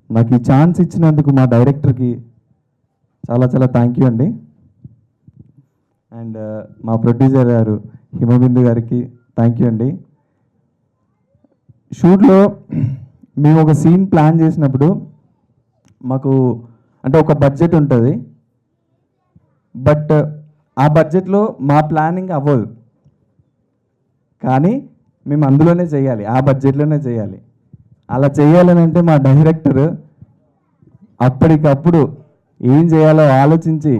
నాకు ఈ ఛాన్స్ ఇచ్చినందుకు మా డైరెక్టర్కి చాలా చాలా థ్యాంక్ యూ అండి. అండ్ మా ప్రొడ్యూసర్ గారు హిమబిందు గారికి థ్యాంక్ యూ అండి. షూట్లో మేము ఒక సీన్ ప్లాన్ చేసినప్పుడు మాకు అంటే ఒక బడ్జెట్ ఉంటుంది, బట్ ఆ బడ్జెట్లో మా ప్లానింగ్ అవ్వదు, కానీ మేము అందులోనే చేయాలి, ఆ బడ్జెట్లోనే చేయాలి. అలా చేయాలని అంటే మా డైరెక్టర్ అప్పటికప్పుడు ఏం చేయాలో ఆలోచించి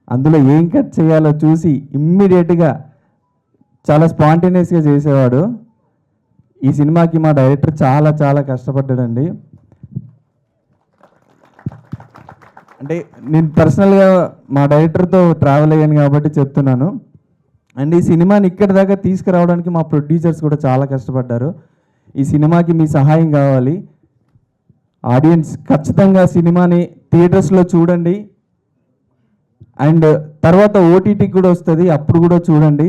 అందులో ఏం కట్ చేయాలో చూసి ఇమ్మీడియట్గా చాలా స్పాంటేనియస్గా చేసేవాడు. ఈ సినిమాకి మా డైరెక్టర్ చాలా చాలా కష్టపడ్డాడండి. అంటే నేను పర్సనల్గా మా డైరెక్టర్తో ట్రావెల్ అయ్యాను కాబట్టి చెప్తున్నాను. అండ్ ఈ సినిమాని ఇక్కడి దాకా తీసుకురావడానికి మా ప్రొడ్యూసర్స్ కూడా చాలా కష్టపడ్డారు. ఈ సినిమాకి మీ సహాయం కావాలి. ఆడియన్స్ ఖచ్చితంగా సినిమాని థియేటర్స్లో చూడండి, అండ్ తర్వాత ఓటీటీకి కూడా వస్తుంది, అప్పుడు కూడా చూడండి.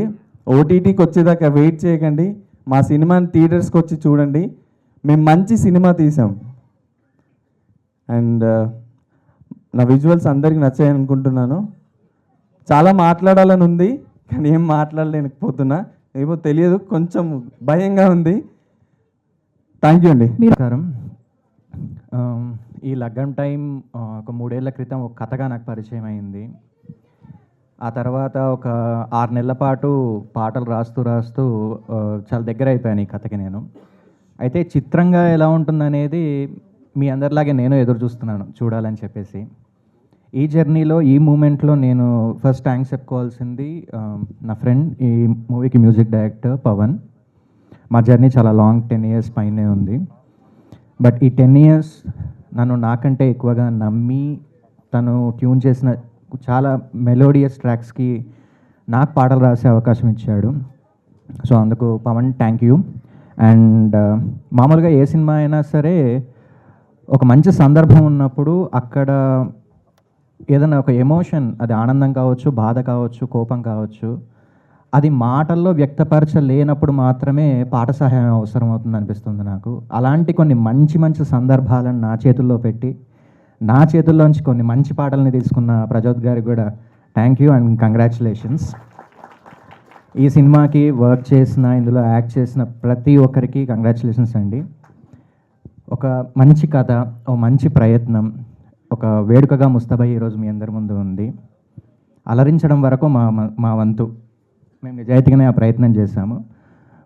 ఓటీటీకి వచ్చేదాకా వెయిట్ చేయకండి, మా సినిమాని థియేటర్స్కి వచ్చి చూడండి. మేము మంచి సినిమా తీసాం. అండ్ నా విజువల్స్ అందరికీ నచ్చాయని అనుకుంటున్నాను. చాలా మాట్లాడాలని ఉంది, కానీ ఏం మాట్లాడలేకపోతున్నా, ఏమో తెలియదు, కొంచెం భయంగా ఉంది. థ్యాంక్ యూ అండి. ఈ లగ్గం టైం ఒక 3 ఏళ్ల క్రితం ఒక కథగా నాకు పరిచయం అయింది. ఆ తర్వాత ఒక 6 నెలల పాటు పాటలు రాస్తూ చాలా దగ్గర అయిపోయాను ఈ కథకి నేను. అయితే చిత్రంగా ఎలా ఉంటుందనేది మీ అందరిలాగే నేను ఎదురు చూస్తున్నాను చూడాలని చెప్పేసి. ఈ జర్నీలో ఈ మూమెంట్లో నేను ఫస్ట్ థ్యాంక్స్ చెప్పుకోవాల్సింది నా ఫ్రెండ్, ఈ మూవీకి మ్యూజిక్ డైరెక్టర్ పవన్. మా జర్నీ చాలా లాంగ్ 10 years పైనే ఉంది. బట్ ఈ 10 years నన్ను నాకంటే ఎక్కువగా నమ్మి తను ట్యూన్ చేసిన చాలా మెలోడియస్ ట్రాక్స్కి నాకు పాటలు రాసే అవకాశం ఇచ్చాడు. సో అందుకు పవన్ థ్యాంక్ యూ. అండ్ మామూలుగా ఏ సినిమా అయినా సరే ఒక మంచి సందర్భం ఉన్నప్పుడు అక్కడ ఏదైనా ఒక ఎమోషన్, అది ఆనందం కావచ్చు, బాధ కావచ్చు, కోపం కావచ్చు, అది మాటల్లో వ్యక్తపరచలేనప్పుడు మాత్రమే పాట సహాయం అవసరం అవుతుంది అనిపిస్తుంది నాకు. అలాంటి కొన్ని మంచి సందర్భాలను నా చేతుల్లో పెట్టి నా చేతుల్లోంచి కొన్ని మంచి పాటల్ని తీసుకున్న ప్రజోత్ గారికి కూడా థ్యాంక్ యూ అండ్ కంగ్రాచులేషన్స్. ఈ సినిమాకి వర్క్ చేసిన, ఇందులో యాక్ట్ చేసిన ప్రతి ఒక్కరికి కంగ్రాచులేషన్స్ అండి. ఒక మంచి కథ, ఒక మంచి ప్రయత్నం, ఒక వేడుకగా ముస్తాబై ఈరోజు మీ అందరి ముందు ఉంది. అలరించడం వరకు మా వంతు, మేము నిజాయితీగానే ఆ ప్రయత్నం చేశాము.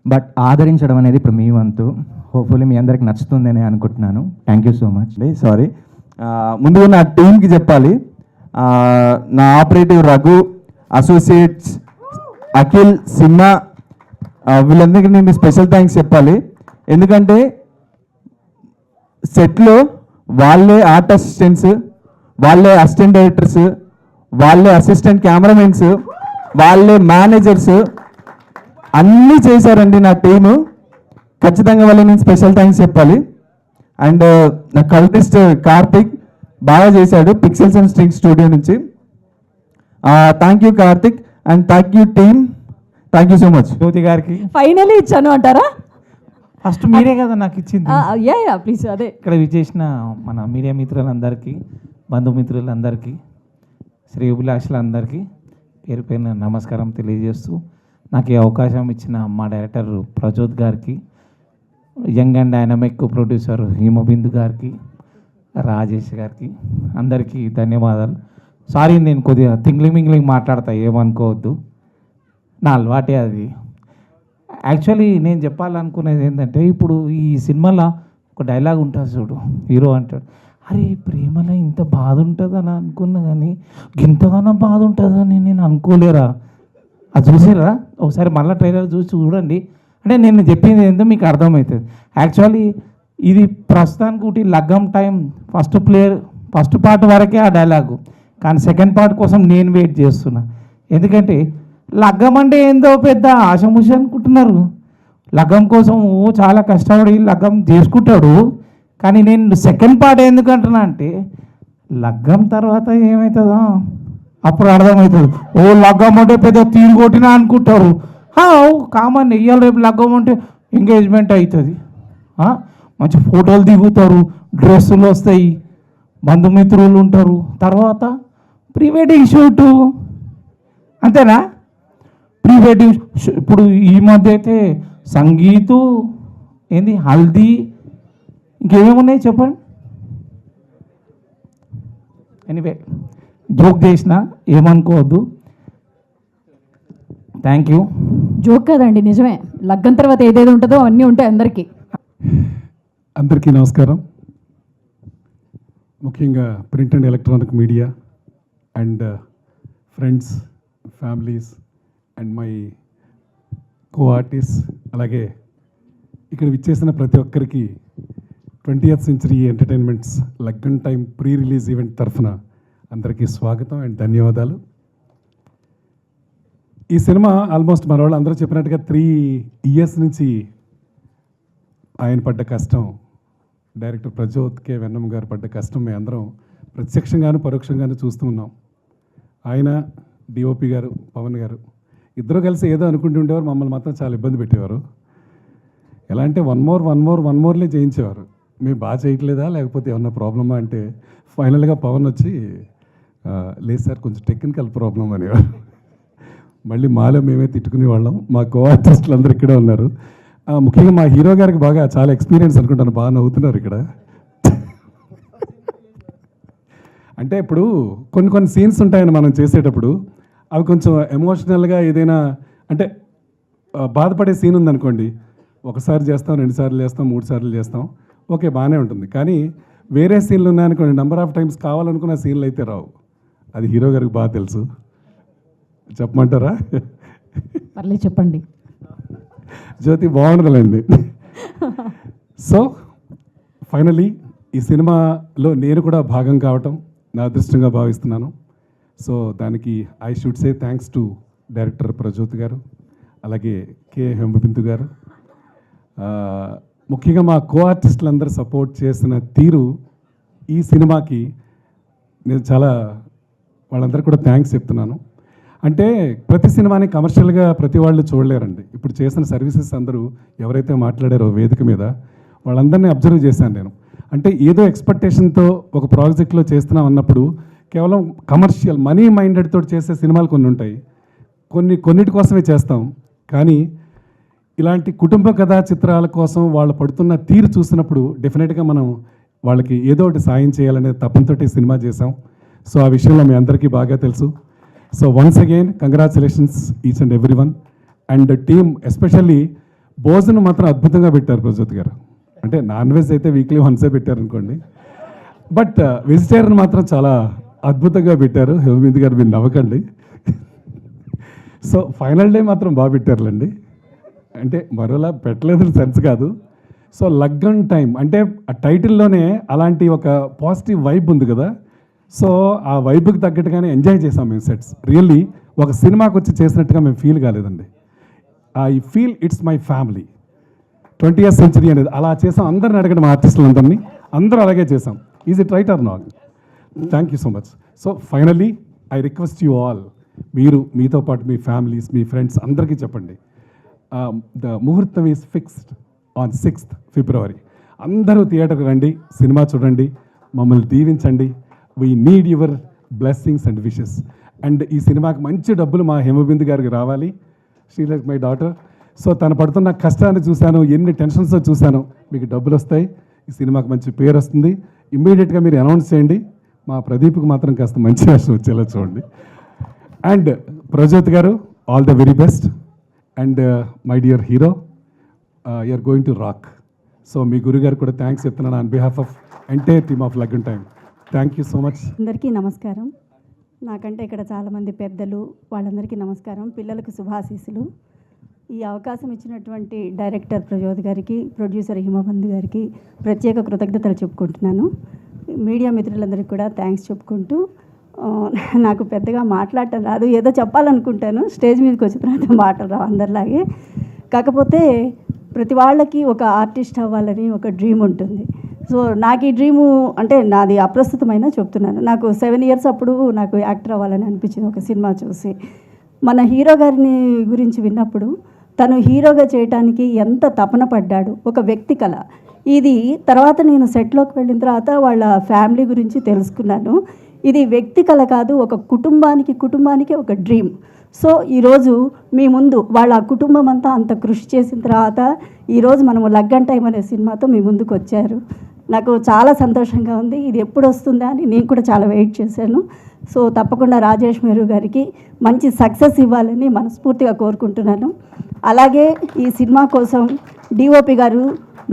బట్ ఆదరించడం అనేది ఇప్పుడు మీ వంతు. హోప్ఫుల్లీ మీ అందరికి నచ్చుతుందని అనుకుంటున్నాను. Thank you so much. Sorry, ముందుగా నా టీంకి చెప్పాలి. నా ఆపరేటివ్ రఘు, అసోసియేట్స్ అఖిల్, సింహ, వీళ్ళందరికీ నేను స్పెషల్ థ్యాంక్స్ చెప్పాలి. ఎందుకంటే సెట్లో వాళ్ళే ఆర్ట్ అసిస్టెంట్స్, వాళ్ళే అసిస్టెంట్ డైరెక్టర్స్, వాళ్ళే అసిస్టెంట్ కెమెరామెన్స్, వాళ్ళే మేనేజర్స్ అన్నీ చేశారండి నా టీము. ఖచ్చితంగా వాళ్ళకి నేను స్పెషల్ థ్యాంక్స్ చెప్పాలి. అండ్ నా కల్టిస్ట్ కార్తిక్ బాగా చేశాడు, పిక్సెల్స్ అండ్ స్ట్రింగ్ స్టూడియో నుంచి. Thank you Karthik and thank you team. Thank you so much. Jyoti గారికి ఫైనలీ ఇచ్చాను అంటారా? ఫస్ట్ మీరే కదా నాకు ఇచ్చింది. Yeah please. అదే ఇక్కడ విచ్చేసిన మన మీడియా మిత్రులందరికీ, బంధుమిత్రులందరికీ, శ్రేయోభిలాషులందరికీ పేరు పేరున నమస్కారం తెలియజేస్తూ, నాకు ఈ అవకాశం ఇచ్చిన మా డైరెక్టర్ ప్రజోత్ గారికి, young and dynamic producer Himabindu గారికి, రాజేష్ గారికి, అందరికీ ధన్యవాదాలు. సారీ, నేను కొద్దిగా మింగ్లింగ్ మాట్లాడతా, ఏమనుకోవద్దు, నా అలవాటే అది. యాక్చువల్లీ నేను చెప్పాలనుకునేది ఏంటంటే, ఇప్పుడు ఈ సినిమాలో ఒక డైలాగ్ ఉంటుంది చూడు, హీరో అంటాడు, అరే ప్రేమలో ఇంత బాధ ఉంటుందని అనుకున్నా కానీ ఇంతగానో బాధ ఉంటుందని నేను అనుకోలేరా. అది చూసారా? ఒకసారి మళ్ళీ ట్రైలర్ చూసి చూడండి. అంటే నేను చెప్పింది ఏంటో మీకు అర్థమవుతుంది. యాక్చువల్లీ ఇది ప్రస్తుతానికి ఒకటి లగ్గం టైం ఫస్ట్ పార్ట్ వరకే ఆ డైలాగు, కానీ సెకండ్ పార్ట్ కోసం నేను వెయిట్ చేస్తున్నా. ఎందుకంటే లగ్గం అంటే ఏందో పెద్ద ఆశముష అనుకుంటున్నారు. లగ్గం కోసం చాలా కష్టపడి లగ్గం చేసుకుంటాడు, కానీ నేను సెకండ్ పార్ట్ ఎందుకంటున్నా అంటే లగ్గం తర్వాత ఏమవుతుందో అప్పుడు అర్థమవుతుంది. లగ్గం అంటే పెద్ద తీరు కొట్టినా అనుకుంటారు. కామన్, ఇయ్యాలి రేపు లగ్గం అంటే ఎంగేజ్మెంట్ అవుతుంది, మంచి ఫోటోలు దిగుతారు, డ్రెస్సులు వస్తాయి, బంధుమిత్రులు ఉంటారు, తర్వాత ప్రీ వెడ్డింగ్ షూటు, అంతేనా? ప్రీ వెడ్డింగ్ ఇప్పుడు ఈ మధ్య అయితే సంగీతు ఏంది, హల్దీ, ఇంకేమేమి ఉన్నాయి చెప్పండి. ఎనీవే జోక్ చేసిన, ఏమనుకోవద్దు. Thank you. జోక్ కదండి, నిజమే. లగ్గం తర్వాత ఏదేది ఉంటుందో అన్నీ ఉంటాయి అందరికీ. అందరికీ నమస్కారం. ముఖ్యంగా print and electronic media and friends, families and my co artist, అలాగే ఇక్కడ విచ్చేసిన ప్రతి ఒక్కరికి 20th century entertainments Laggan time pre release event తరఫున అందరికీ స్వాగతం అండ్ ధన్యవాదాలు. ఈ సినిమా ఆల్మోస్ట్ మన వాళ్ళు అందరూ చెప్పినట్టుగా 3 years నుంచి ఆయన పడ్డ కష్టం, డైరెక్టర్ ప్రజోత్ కే వెన్నమ్ గారు పడ్డ కష్టం మేము అందరం ప్రత్యక్షంగాను పరోక్షంగాను చూస్తూ ఉన్నాం. ఆయన, డిఓపి గారు, పవన్ గారు ఇద్దరు కలిసి ఏదో అనుకుంటూ ఉండేవారు, మమ్మల్ని మాత్రం చాలా ఇబ్బంది పెట్టేవారు. ఎలా అంటే వన్ మోర్లే చేయించేవారు. మేము బాగా చేయట్లేదా లేకపోతే ఏమన్నా ప్రాబ్లమా అంటే ఫైనల్గా పవన్ వచ్చి లేదు సార్ కొంచెం టెక్నికల్ ప్రాబ్లం అనేవారు. మళ్ళీ మాలో మేమే తిట్టుకునే వాళ్ళం. మా కో ఆర్టిస్టులు అందరూ ఇక్కడే ఉన్నారు. ముఖ్యంగా మా హీరో గారికి బాగా చాలా ఎక్స్పీరియన్స్ అనుకుంటాను, బాగా నవ్వుతున్నారు ఇక్కడ. అంటే ఇప్పుడు కొన్ని సీన్స్ ఉంటాయని మనం చేసేటప్పుడు అవి కొంచెం ఎమోషనల్గా ఏదైనా అంటే బాధపడే సీన్ ఉందనుకోండి, ఒకసారి చేస్తాం, 2 సార్లు చేస్తాం, 3 సార్లు చేస్తాం, ఓకే బాగానే ఉంటుంది. కానీ వేరే సీన్లు ఉన్నాయనుకోండి, నెంబర్ ఆఫ్ టైమ్స్ కావాలనుకున్న సీన్లు అయితే రావు. అది హీరో గారికి బాగా తెలుసు. చెప్పమంటారా? పర్లేదు చెప్పండి. జ్యోతి బాగుండదులేండి. సో ఫైనలీ ఈ సినిమాలో నేను కూడా భాగం కావటం నా అదృష్టంగా భావిస్తున్నాను. సో దానికి I should say thanks to director Prajot గారు, అలాగే కే హేమబిందు గారు. ముఖ్యంగా మా కో ఆర్టిస్టులు అందరూ సపోర్ట్ చేసిన తీరు ఈ సినిమాకి నేను చాలా వాళ్ళందరూ కూడా థ్యాంక్స్ చెప్తున్నాను. అంటే ప్రతి సినిమాని కమర్షియల్గా ప్రతి వాళ్ళు చూడలేరండి. ఇప్పుడు చేసిన సర్వీసెస్ అందరూ ఎవరైతే మాట్లాడారో వేదిక మీద వాళ్ళందరినీ అబ్జర్వ్ చేశాను నేను. అంటే ఏదో ఎక్స్పెక్టేషన్తో ఒక ప్రాజెక్ట్లో చేస్తున్నాం అన్నప్పుడు కేవలం కమర్షియల్ మనీ మైండెడ్ తోటి చేసే సినిమాలు కొన్ని ఉంటాయి, కొన్నిటి కోసమే చేస్తాం. కానీ ఇలాంటి కుటుంబ కథా చిత్రాల కోసం వాళ్ళు పడుతున్న తీరు చూసినప్పుడు డెఫినెట్గా మనం వాళ్ళకి ఏదో ఒకటి సాయం చేయాలనే తపంతోటి సినిమా చేసాం. సో ఆ విషయంలో మీ అందరికీ బాగా తెలుసు. So once again congratulations each and every one and team. Especially భోజనం మాత్రం అద్భుతంగా పెట్టారు ప్రజోత్ గారు. అంటే నాన్ వెజ్ అయితే వీక్లీ వన్సే పెట్టారు అనుకోండి, బట్ వెజిటేరియన్ మాత్రం చాలా అద్భుతంగా పెట్టారు. హేమబిందు గారు మీరు నవ్వకండి. సో ఫైనల్ డే మాత్రం బాగా పెట్టారులేండి. అంటే మరోలా పెట్టలేదని సెన్స్ కాదు. సో లగ్గన్ టైం అంటే ఆ టైటిల్లోనే అలాంటి ఒక పాజిటివ్ వైబ్ ఉంది కదా. సో ఆ వైబ్కి తగ్గట్టుగానే ఎంజాయ్ చేసాం మేము సెట్స్. రియల్లీ ఒక సినిమాకి వచ్చి చేసినట్టుగా మేము ఫీల్ కాలేదండి. I feel it's my family. 20th century అనేది అలా చేసాం. అందరిని అడగడం ఆర్టిస్టులందరినీ, అందరూ అలాగే చేసాం. Is it right are not? Thank you so much. So finally I request you all, మీరు మీతో పాటు మీ ఫ్యామిలీస్, మీ ఫ్రెండ్స్ అందరికీ చెప్పండి, ద ముహూర్తం is fixed on 6th February. అందరూ థియేటర్కి రండి, సినిమా చూడండి, మమ్మల్ని దీవించండి. We need your blessings and wishes. And ఈ సినిమాకి మంచి డబ్బులు మా హేమబిందు గారికి రావాలి. She like my daughter. So తను పడుతున్న కష్టాన్ని చూశాను, ఎన్ని టెన్షన్స్ చూశాను. మీకు డబ్బులు వస్తాయి, ఈ సినిమాకి మంచి పేరు వస్తుంది. ఇమ్మీడియట్గా మీరు అనౌన్స్ చేయండి. మా ప్రదీప్కి మాత్రం కాస్త మంచి వేషం వచ్చేలా చూడండి. అండ్ ప్రజోత్ గారు, all the very best. And my dear hero, you're going to rock. So మీ గురుగారు కూడా థ్యాంక్స్ చెప్తున్నాను on behalf of entire team of Laggan time. Thank you so much. అందరికీ నమస్కారం. నాకంటే ఇక్కడ చాలామంది పెద్దలు, వాళ్ళందరికీ నమస్కారం. పిల్లలకు శుభాశీస్సులు. ఈ అవకాశం ఇచ్చినటువంటి డైరెక్టర్ ప్రజోత్ గారికి, ప్రొడ్యూసర్ హిమబంధు గారికి ప్రత్యేక కృతజ్ఞతలు చెప్పుకుంటున్నాను. మీడియా మిత్రులందరికీ కూడా థ్యాంక్స్ చెప్పుకుంటూ, నాకు పెద్దగా మాట్లాడటం రాదు, ఏదో చెప్పాలనుకుంటాను, స్టేజ్ మీదకి వచ్చిన తర్వాత మాటలు రావు అందరిలాగే. కాకపోతే ప్రతి వాళ్ళకి ఒక ఆర్టిస్ట్ అవ్వాలని ఒక డ్రీమ్ ఉంటుంది. సో నాకు ఈ డ్రీము అంటే నాది అప్రస్తుతమైన చెప్తున్నాను. నాకు 7 years అప్పుడు నాకు యాక్టర్ అవ్వాలని అనిపించింది ఒక సినిమా చూసి. మన హీరో గారిని గురించి విన్నప్పుడు తను హీరోగా చేయటానికి ఎంత తపన పడ్డాడు. ఒక వ్యక్తి కళ. ఇది తర్వాత నేను సెట్లోకి వెళ్ళిన తర్వాత వాళ్ళ ఫ్యామిలీ గురించి తెలుసుకున్నాను. ఇది వ్యక్తి కళ కాదు, ఒక కుటుంబానికి ఒక డ్రీమ్. సో ఈరోజు మీ ముందు వాళ్ళ కుటుంబం అంతా అంత కృషి చేసిన తర్వాత ఈరోజు మనము లగ్గన్ టైం అనే సినిమాతో మీ ముందుకు వచ్చారు. నాకు చాలా సంతోషంగా ఉంది. ఇది ఎప్పుడు వస్తుందా అని నేను కూడా చాలా వెయిట్ చేశాను. సో తప్పకుండా రాజేష్ మేరు గారికి మంచి సక్సెస్ ఇవ్వాలని మనస్ఫూర్తిగా కోరుకుంటున్నాను. అలాగే ఈ సినిమా కోసం డిఓపి గారు,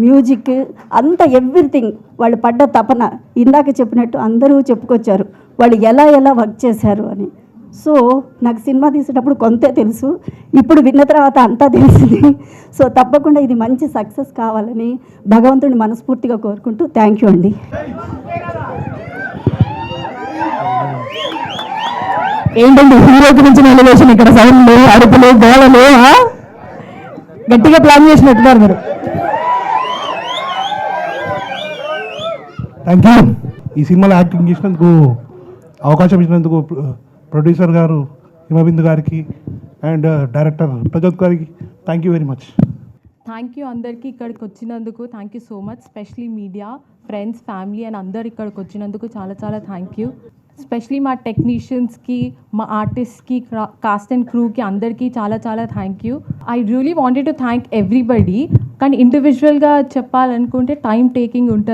మ్యూజిక్ అంతా ఎవ్రీథింగ్ వాళ్ళు పడ్డ తపన ఇందాక చెప్పినట్టు అందరూ చెప్పుకొచ్చారు వాళ్ళు ఎలా వర్క్ చేశారు అని. సో నాకు సినిమా తీసేటప్పుడు కొంతే తెలుసు, ఇప్పుడు విన్న తర్వాత అంతా తెలిసింది. సో తప్పకుండా ఇది మంచి సక్సెస్ కావాలని భగవంతుడిని మనస్ఫూర్తిగా కోరుకుంటూ థ్యాంక్ యూ అండి. ఏంటండి హీరో గురించి ఎలివేషన్ ఇక్కడ సౌండ్లు, అరుపులు, గోళలు గట్టిగా ప్లాన్ చేసినట్టున్నారు మీరు. Thank you. ఈ సినిమాలో యాక్టింగ్ చేసినందుకు, అవకాశం ఇచ్చినందుకు ప్రొడ్యూసర్ గారు హిమబిందు గారికి అండ్ డైరెక్టర్ ప్రజోత్ గారికి thank you very much. Thank you అందరికీ ఇక్కడికి వచ్చినందుకు. Thank you so much. Especially media, friends, family and అందరు ఇక్కడికి వచ్చినందుకు చాలా థ్యాంక్ యూ. స్పెషలీ మా టెక్నీషియన్స్కి, మా ఆర్టిస్ట్కి, కాస్ట్ అండ్ క్రూకి అందరికీ చాలా thank you. I really wanted to thank everybody. కానీ ఇండివిజువల్గా చెప్పాలనుకుంటే టైం టేకింగ్ ఉంటుంది.